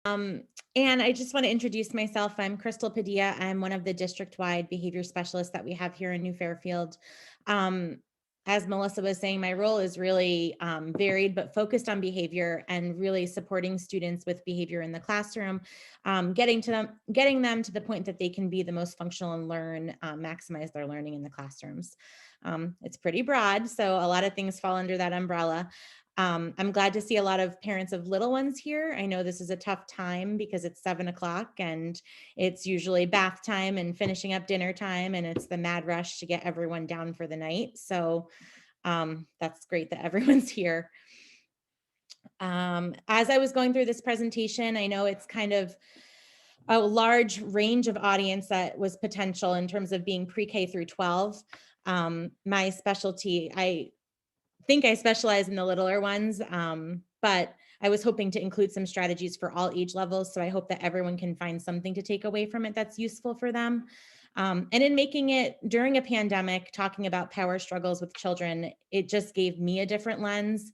Um, and I just want to introduce myself. I'm Crystal Padilla. I'm one of the district-wide behavior specialists that we have here in New Fairfield. Um, as Melissa was saying, my role is really varied, but focused on behavior and really supporting students with behavior in the classroom, getting them to the point that they can be the most functional and learn, maximize their learning in the classrooms. It's pretty broad, so a lot of things fall under that umbrella. I'm glad to see a lot of parents of little ones here. I know this is a tough time because it's 7 o'clock and it's usually bath time and finishing up dinner time, and it's the mad rush to get everyone down for the night. So that's great that everyone's here. As I was going through this presentation, I know it's kind of a large range of audience that was potential in terms of being pre-K through 12. My specialty, I think I specialize in the littler ones, but I was hoping to include some strategies for all age levels. So I hope that everyone can find something to take away from it that's useful for them. And in making it during a pandemic, talking about power struggles with children, it just gave me a different lens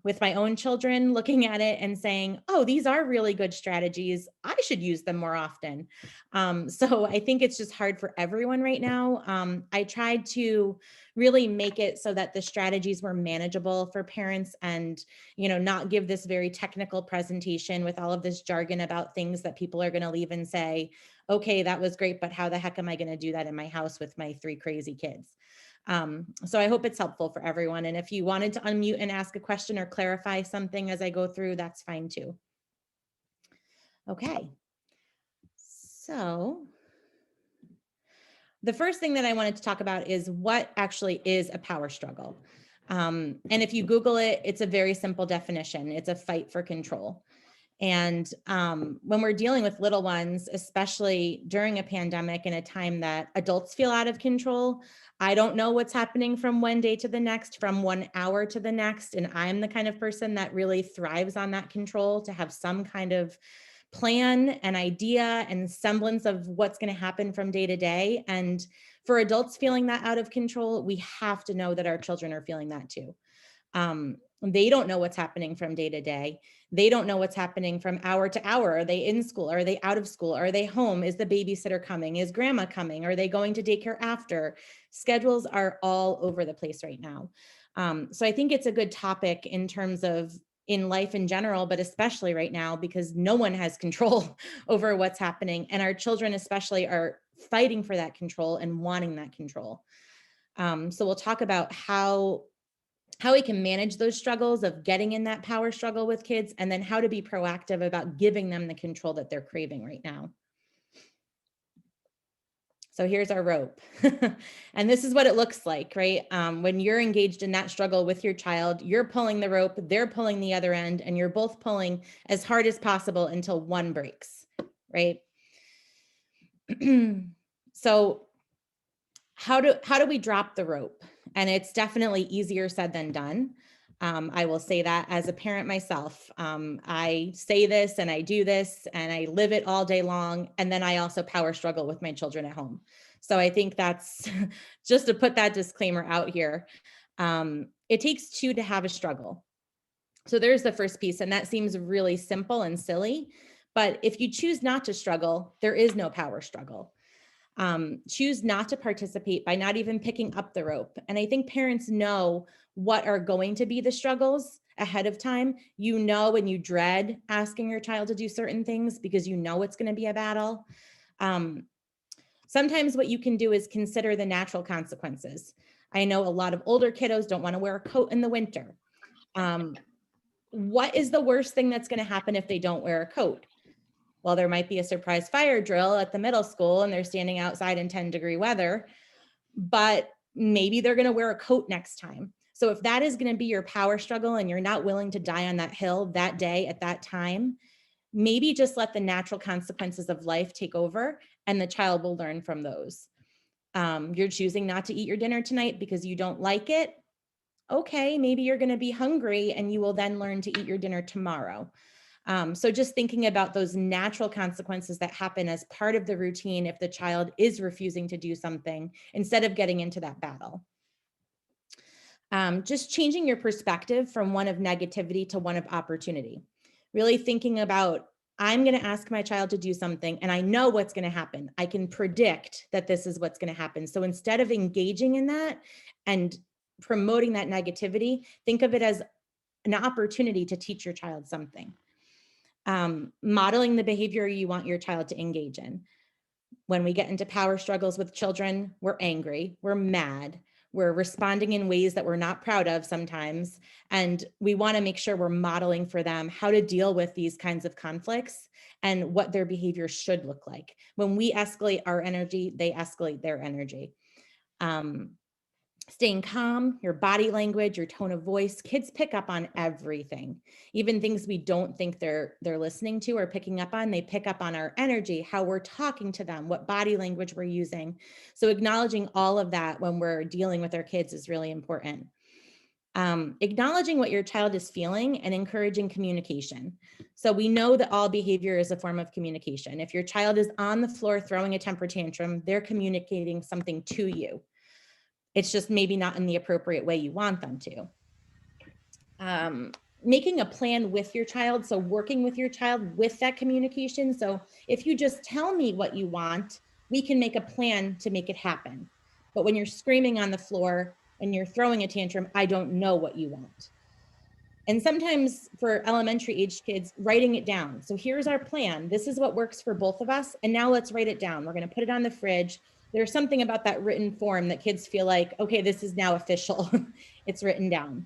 with my own children, looking at it and saying, oh, these are really good strategies. I should use them more often. So I think it's just hard for everyone right now. I tried to really make it so that the strategies were manageable for parents and, not give this very technical presentation with all of this jargon about things that people are going to leave and say, okay, that was great, but how the heck am I going to do that in my house with my 3 crazy kids? So I hope it's helpful for everyone. And if you wanted to unmute and ask a question or clarify something as I go through, that's fine too. Okay. So the first thing that I wanted to talk about is what actually is a power struggle. And if you Google it, it's a very simple definition. It's a fight for control. And when we're dealing with little ones, especially during a pandemic in a time that adults feel out of control, I don't know what's happening from one day to the next, from 1 hour to the next. And I'm the kind of person that really thrives on that control, to have some kind of plan and idea and semblance of what's going to happen from day to day. And for adults feeling that out of control, we have to know that our children are feeling that too. They don't know what's happening from day to day. They don't know what's happening from hour to hour. Are they in school? Are they out of school? Are they home? Is the babysitter coming? Is grandma coming? Are they going to daycare after? Schedules are all over the place right now. So I think it's a good topic in terms of in life in general, but especially right now, because no one has control over what's happening. And our children especially are fighting for that control and wanting that control. So we'll talk about how we can manage those struggles of getting in that power struggle with kids, and then how to be proactive about giving them the control that they're craving right now. So here's our rope. And this is what it looks like, right? When you're engaged in that struggle with your child, you're pulling the rope, they're pulling the other end, and you're both pulling as hard as possible until one breaks, right? So how do we drop the rope? And it's definitely easier said than done. I will say that as a parent myself. I say this and I do this and I live it all day long. And then I also power struggle with my children at home. So I think that's just to put that disclaimer out here. It takes 2 to have a struggle. So there's the first piece, and that seems really simple and silly. But if you choose not to struggle, there is no power struggle. Choose not to participate by not even picking up the rope. And I think parents know what are going to be the struggles ahead of time. You know, when you dread asking your child to do certain things because you know it's going to be a battle. Sometimes what you can do is consider the natural consequences. I know a lot of older kiddos don't want to wear a coat in the winter. What is the worst thing that's going to happen if they don't wear a coat? Well, there might be a surprise fire drill at the middle school and they're standing outside in 10-degree weather, but maybe they're going to wear a coat next time. So if that is going to be your power struggle and you're not willing to die on that hill that day at that time, maybe just let the natural consequences of life take over and the child will learn from those. You're choosing not to eat your dinner tonight because you don't like it. Okay, maybe you're going to be hungry and you will then learn to eat your dinner tomorrow. So just thinking about those natural consequences that happen as part of the routine if the child is refusing to do something instead of getting into that battle. Just changing your perspective from one of negativity to one of opportunity. Really thinking about I'm going to ask my child to do something and I know what's going to happen. I can predict that this is what's going to happen. So instead of engaging in that and promoting that negativity, think of it as an opportunity to teach your child something. Modeling the behavior you want your child to engage in. When we get into power struggles with children, we're angry, we're mad, we're responding in ways that we're not proud of sometimes. And we want to make sure we're modeling for them how to deal with these kinds of conflicts and what their behavior should look like. When we escalate our energy, they escalate their energy. Staying calm, your body language, your tone of voice, kids pick up on everything. Even things we don't think they're listening to or picking up on, they pick up on our energy, how we're talking to them, what body language we're using. So acknowledging all of that when we're dealing with our kids is really important. Acknowledging what your child is feeling and encouraging communication. So we know that all behavior is a form of communication. If your child is on the floor throwing a temper tantrum, they're communicating something to you. It's just maybe not in the appropriate way you want them to. Making a plan with your child. So working with your child with that communication. So if you just tell me what you want, we can make a plan to make it happen. But when you're screaming on the floor and you're throwing a tantrum, I don't know what you want. And sometimes for elementary age kids, writing it down. So here's our plan. This is what works for both of us. And now let's write it down. We're going to put it on the fridge. There's something about that written form that kids feel like, okay, this is now official. It's written down.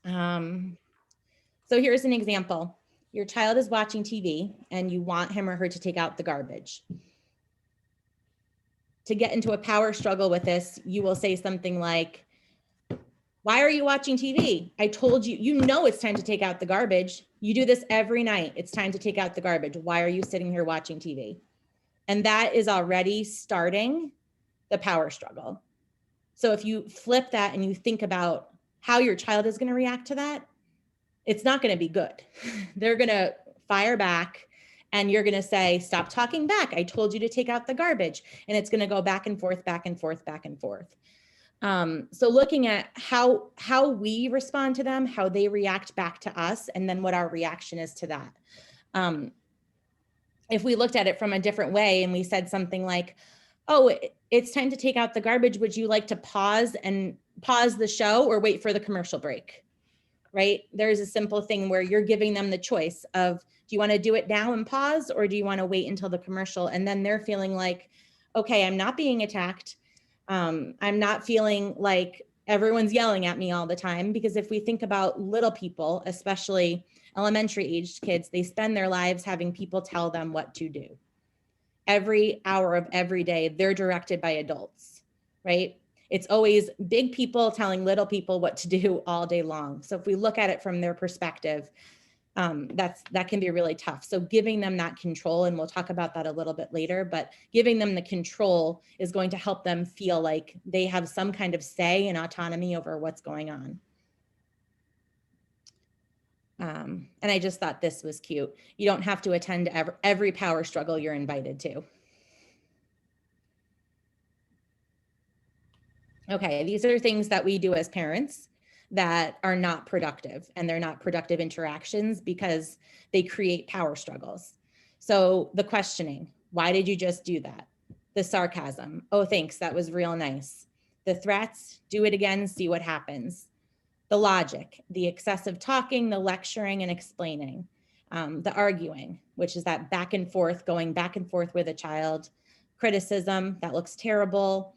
So here's an example. Your child is watching TV and you want him or her to take out the garbage. To get into a power struggle with this, you will say something like, why are you watching TV? I told you, you know it's time to take out the garbage. You do this every night. It's time to take out the garbage. Why are you sitting here watching TV? And that is already starting the power struggle. So if you flip that and you think about how your child is going to react to that, it's not going to be good. They're going to fire back and you're going to say, stop talking back. I told you to take out the garbage. And it's going to go back and forth, back and forth, back and forth. So looking at how we respond to them, how they react back to us, and then what our reaction is to that. If we looked at it from a different way and we said something like, oh, it's time to take out the garbage. Would you like to pause the show or wait for the commercial break? Right? There's a simple thing where you're giving them the choice of, do you want to do it now and pause, or do you want to wait until the commercial? And then they're feeling like, okay, I'm not being attacked. I'm not feeling like everyone's yelling at me all the time. Because if we think about little people, especially elementary aged kids, they spend their lives having people tell them what to do. Every hour of every day, they're directed by adults, right? It's always big people telling little people what to do all day long. So if we look at it from their perspective, that can be really tough. So giving them that control, and we'll talk about that a little bit later, but giving them the control is going to help them feel like they have some kind of say and autonomy over what's going on. And I just thought this was cute. You don't have to attend every power struggle you're invited to. Okay, these are things that we do as parents that are not productive, and they're not productive interactions because they create power struggles. So the questioning, why did you just do that? The sarcasm, oh, thanks, that was real nice. The threats, do it again, see what happens. The logic, the excessive talking, the lecturing and explaining. The arguing, which is that back and forth, going back and forth with a child. Criticism, that looks terrible.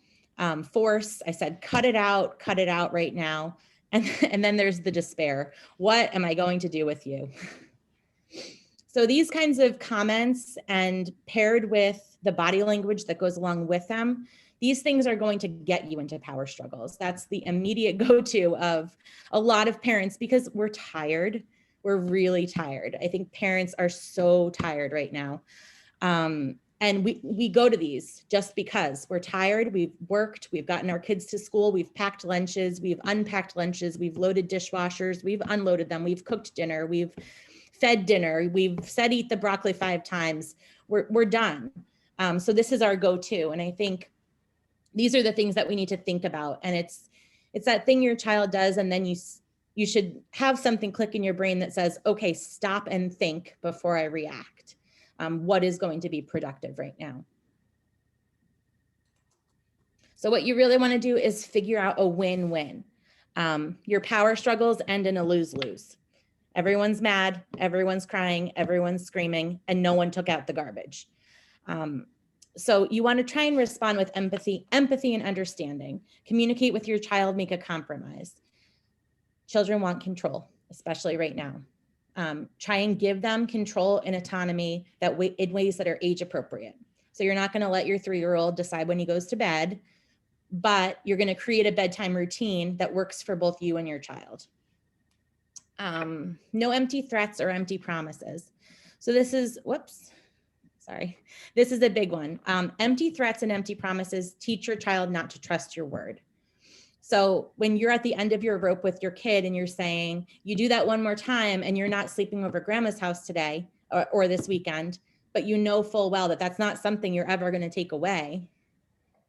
Force, I said, cut it out right now. And then there's the despair. What am I going to do with you? So these kinds of comments, and paired with the body language that goes along with them, these things are going to get you into power struggles. That's the immediate go-to of a lot of parents, because we're tired. We're really tired. I think parents are so tired right now. And we go to these just because we're tired. We've worked, we've gotten our kids to school, we've packed lunches, we've unpacked lunches, we've loaded dishwashers, we've unloaded them, we've cooked dinner, we've fed dinner, we've said eat the broccoli 5 times. We're done. So this is our go-to. And I think these are the things that we need to think about. And it's that thing your child does, and then you should have something click in your brain that says, okay, stop and think before I react. What is going to be productive right now? So what you really want to do is figure out a win-win. Your power struggles end in a lose-lose. Everyone's mad, everyone's crying, everyone's screaming, and no one took out the garbage. So you want to try and respond with empathy and understanding. Communicate with your child, make a compromise. Children want control, especially right now. Try and give them control and autonomy in ways that are age appropriate. So you're not going to let your 3-year-old decide when he goes to bed, but you're going to create a bedtime routine that works for both you and your child. No empty threats or empty promises. So this is, this is a big one. Empty threats and empty promises teach your child not to trust your word. So when you're at the end of your rope with your kid and you're saying, you do that one more time and you're not sleeping over grandma's house today or this weekend, but you know full well that that's not something you're ever going to take away,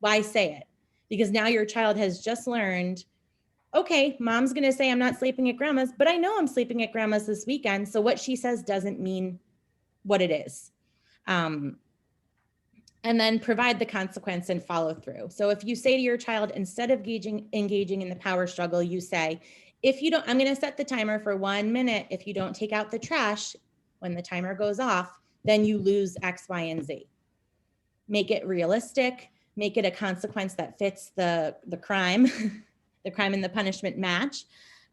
why say it? Because now your child has just learned, okay, mom's going to say I'm not sleeping at grandma's, but I know I'm sleeping at grandma's this weekend. So what she says doesn't mean what it is. And then provide the consequence and follow through. So if you say to your child, instead of engaging in the power struggle, you say, if you don't, I'm going to set the timer for 1 minute. If you don't take out the trash when the timer goes off, then you lose X, Y, and Z. Make it realistic, make it a consequence that fits the crime, the crime and the punishment match,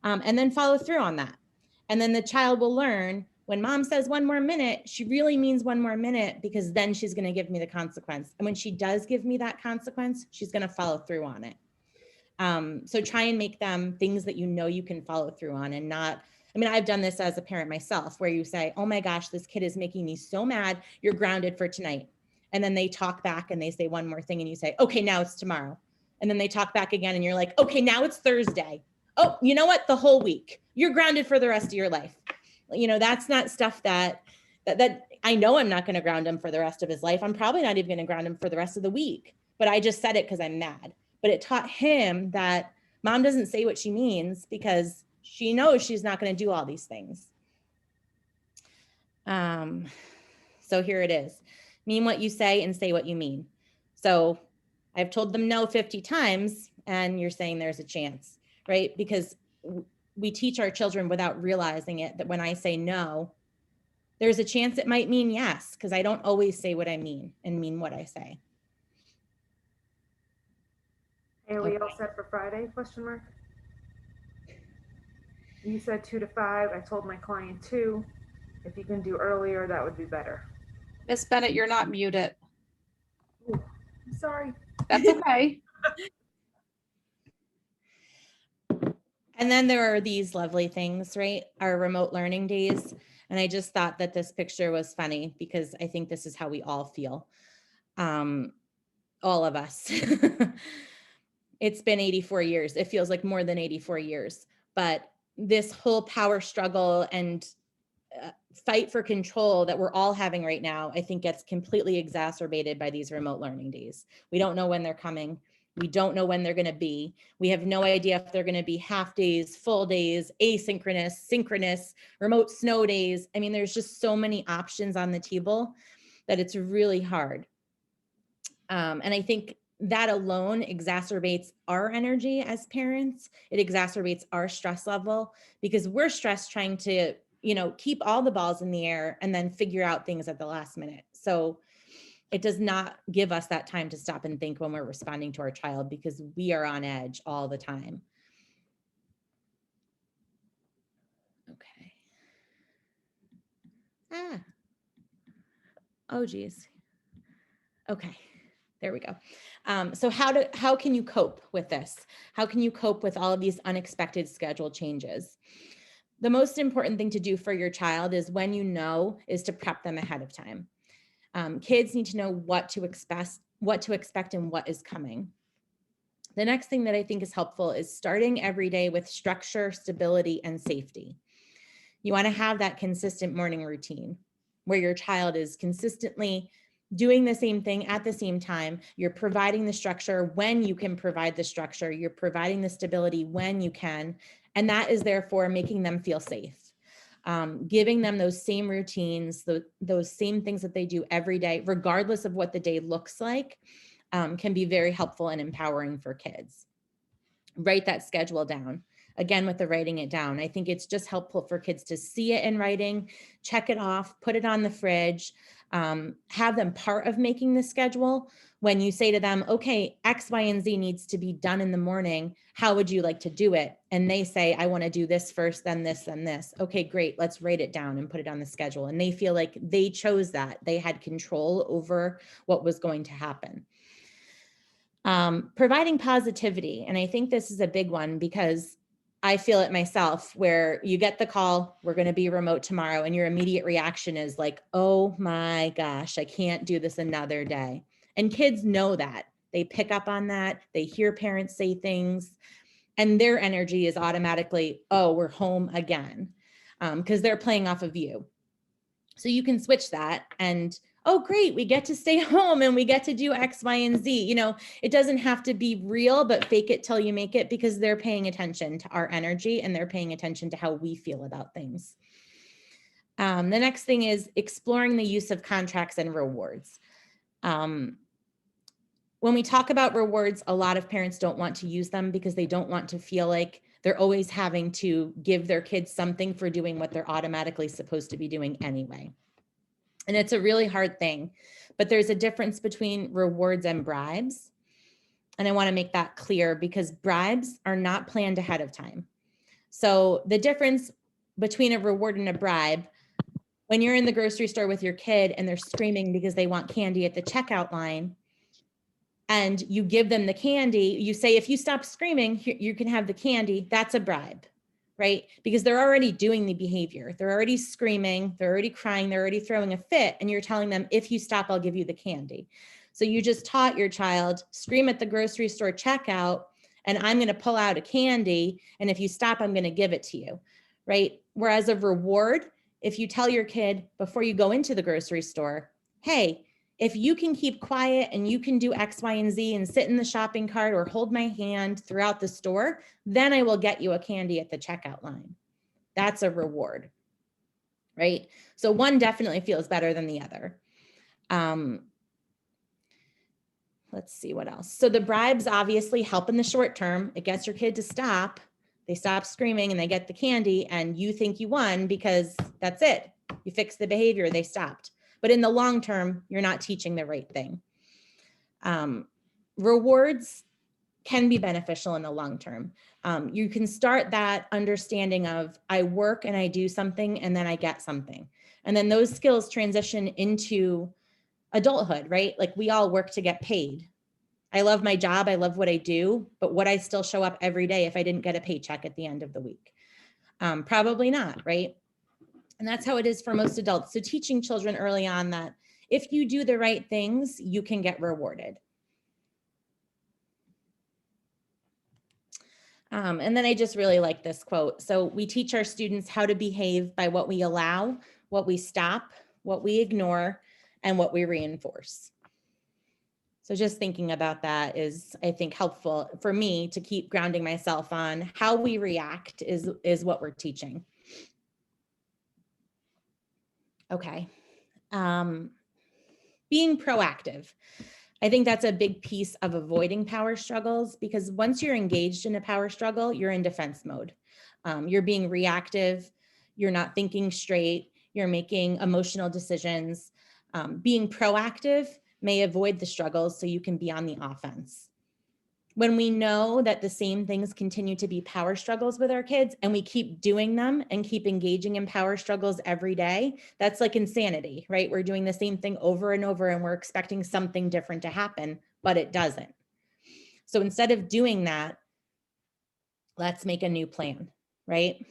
and then follow through on that. And then the child will learn, when mom says 1 more minute, she really means 1 more minute, because then she's going to give me the consequence. And when she does give me that consequence, she's going to follow through on it. So try and make them things that you know you can follow through on, and not, I mean, I've done this as a parent myself, where you say, oh my gosh, this kid is making me so mad, you're grounded for tonight. And then they talk back and they say one more thing and you say, okay, now it's tomorrow. And then they talk back again and you're like, okay, now it's Thursday. Oh, you know what? The whole week. You're grounded for the rest of your life. You know, that's not stuff that I know I'm not going to ground him for the rest of his life. I'm probably not even going to ground him for the rest of the week. But I just said it because I'm mad. But it taught him that mom doesn't say what she means because she knows she's not going to do all these things. So here it is. Mean what you say and say what you mean. So I've told them no 50 times and you're saying there's a chance, right? Because we teach our children without realizing it, that when I say no, there's a chance it might mean yes, because I don't always say what I mean and mean what I say. Hey, are we all set for Friday, question mark? You said 2 to 5. I told my client 2. If you can do earlier, that would be better. Miss Bennett, you're not muted. Ooh, I'm sorry. That's okay. And then there are these lovely things, right? Our remote learning days. And I just thought that this picture was funny because I think this is how we all feel. All of us. It's been 84 years. It feels like more than 84 years. But this whole power struggle and fight for control that we're all having right now, I think gets completely exacerbated by these remote learning days. We don't know when they're coming. We don't know when they're going to be. We have no idea if they're going to be half days, full days, asynchronous, synchronous, remote snow days. I mean, there's just so many options on the table that it's really hard. And I think that alone exacerbates our energy as parents. It exacerbates our stress level because we're stressed trying to, keep all the balls in the air and then figure out things at the last minute. So it does not give us that time to stop and think when we're responding to our child because we are on edge all the time. Okay. Oh, geez. Okay. There we go. So how can you cope with this? How can you cope with all of these unexpected schedule changes? The most important thing to do for your child is is to prep them ahead of time. Kids need to know what to expect and what is coming. The next thing that I think is helpful is starting every day with structure, stability, and safety. You want to have that consistent morning routine where your child is consistently doing the same thing at the same time. You're providing the structure when you can provide the structure. You're providing the stability when you can. And that is therefore making them feel safe. Giving them those same routines, those same things that they do every day, regardless of what the day looks like, can be very helpful and empowering for kids. Write that schedule down. Again, with the writing it down, I think it's just helpful for kids to see it in writing, check it off, put it on the fridge, have them part of making the schedule. When you say to them, okay, X, Y, and Z needs to be done in the morning, how would you like to do it? And they say, I want to do this first, then this, then this. Okay, great. Let's write it down and put it on the schedule. And they feel like they chose that. They had control over what was going to happen. Providing positivity. And I think this is a big one because I feel it myself, where you get the call, we're going to be remote tomorrow, and your immediate reaction is like, oh my gosh, I can't do this another day. And kids know that. They pick up on that. They hear parents say things, and their energy is automatically, oh, we're home again, because they're playing off of you. So you can switch that and, oh, great, we get to stay home and we get to do X, Y, and Z. You know, it doesn't have to be real, but fake it till you make it, because they're paying attention to our energy and they're paying attention to how we feel about things. The next thing is exploring the use of contracts and rewards. When we talk about rewards, a lot of parents don't want to use them because they don't want to feel like they're always having to give their kids something for doing what they're automatically supposed to be doing anyway. And it's a really hard thing, but there's a difference between rewards and bribes. And I want to make that clear because bribes are not planned ahead of time. So the difference between a reward and a bribe, when you're in the grocery store with your kid and they're screaming because they want candy at the checkout line, and you give them the candy, you say, if you stop screaming, you can have the candy. That's a bribe, right? Because they're already doing the behavior. They're already screaming, they're already crying, they're already throwing a fit. And you're telling them, if you stop, I'll give you the candy. So you just taught your child, scream at the grocery store checkout, and I'm going to pull out a candy. And if you stop, I'm going to give it to you, right? Whereas a reward, if you tell your kid before you go into the grocery store, hey, if you can keep quiet and you can do X, Y, and Z and sit in the shopping cart or hold my hand throughout the store, then I will get you a candy at the checkout line. That's a reward, right? So one definitely feels better than the other. Let's see what else. So the bribes obviously help in the short term. It gets your kid to stop. They stop screaming and they get the candy, and you think you won because that's it. You fixed the behavior, they stopped. But in the long term, you're not teaching the right thing. Rewards can be beneficial in the long term. You can start that understanding of I work and I do something and then I get something. And then those skills transition into adulthood, right? Like we all work to get paid. I love my job. I love what I do, but would I still show up every day if I didn't get a paycheck at the end of the week? Probably not, right? And that's how it is for most adults. So teaching children early on that if you do the right things, you can get rewarded. And then I just really like this quote. So we teach our students how to behave by what we allow, what we stop, what we ignore, and what we reinforce. So just thinking about that is, I think, helpful for me to keep grounding myself on how we react is what we're teaching. Okay. Being proactive. I think that's a big piece of avoiding power struggles, because once you're engaged in a power struggle, you're in defense mode. You're being reactive. You're not thinking straight. You're making emotional decisions. Being proactive may avoid the struggles so you can be on the offense. When we know that the same things continue to be power struggles with our kids and we keep doing them and keep engaging in power struggles every day, that's like insanity, right? We're doing the same thing over and over and we're expecting something different to happen, but it doesn't. So instead of doing that, let's make a new plan, right?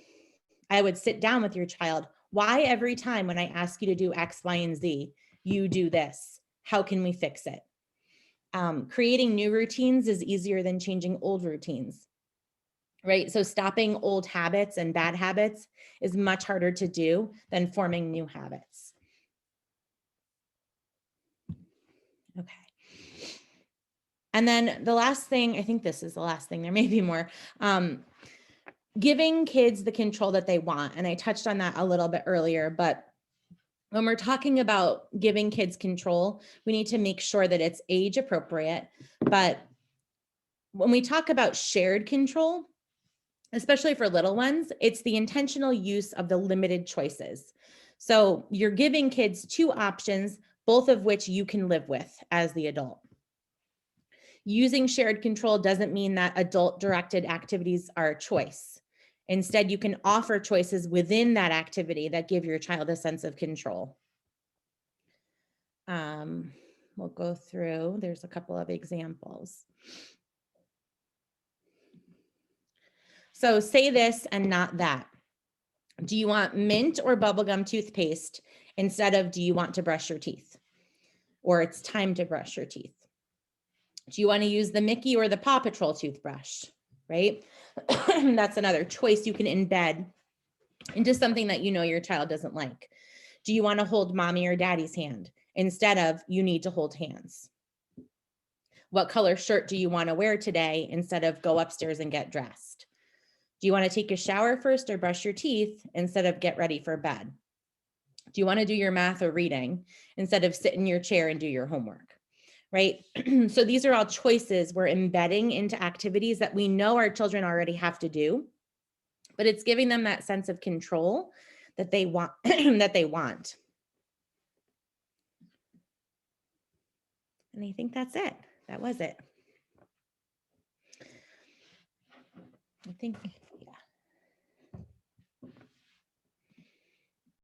I would sit down with your child. Why every time when I ask you to do X, Y, and Z, you do this? How can we fix it? Creating new routines is easier than changing old routines, right? So stopping old habits and bad habits is much harder to do than forming new habits. Okay. And then the last thing, I think this is the last thing, there may be more. giving kids the control that they want. And I touched on that a little bit earlier, but when we're talking about giving kids control, we need to make sure that it's age appropriate. But when we talk about shared control, especially for little ones, it's the intentional use of the limited choices. So you're giving kids two options, both of which you can live with as the adult. Using shared control doesn't mean that adult-directed activities are a choice. Instead, you can offer choices within that activity that give your child a sense of control. We'll go through, there's a couple of examples. So say this and not that. Do you want mint or bubblegum toothpaste instead of do you want to brush your teeth? Or it's time to brush your teeth. Do you want to use the Mickey or the Paw Patrol toothbrush, right? That's another choice you can embed into something that you know your child doesn't like. Do you want to hold mommy or daddy's hand instead of you need to hold hands? What color shirt do you want to wear today instead of go upstairs and get dressed? Do you want to take a shower first or brush your teeth instead of get ready for bed? Do you want to do your math or reading instead of sit in your chair and do your homework? Right? So these are all choices we're embedding into activities that we know our children already have to do, but it's giving them that sense of control that they want, that they want. And I think that's it. That was it. I think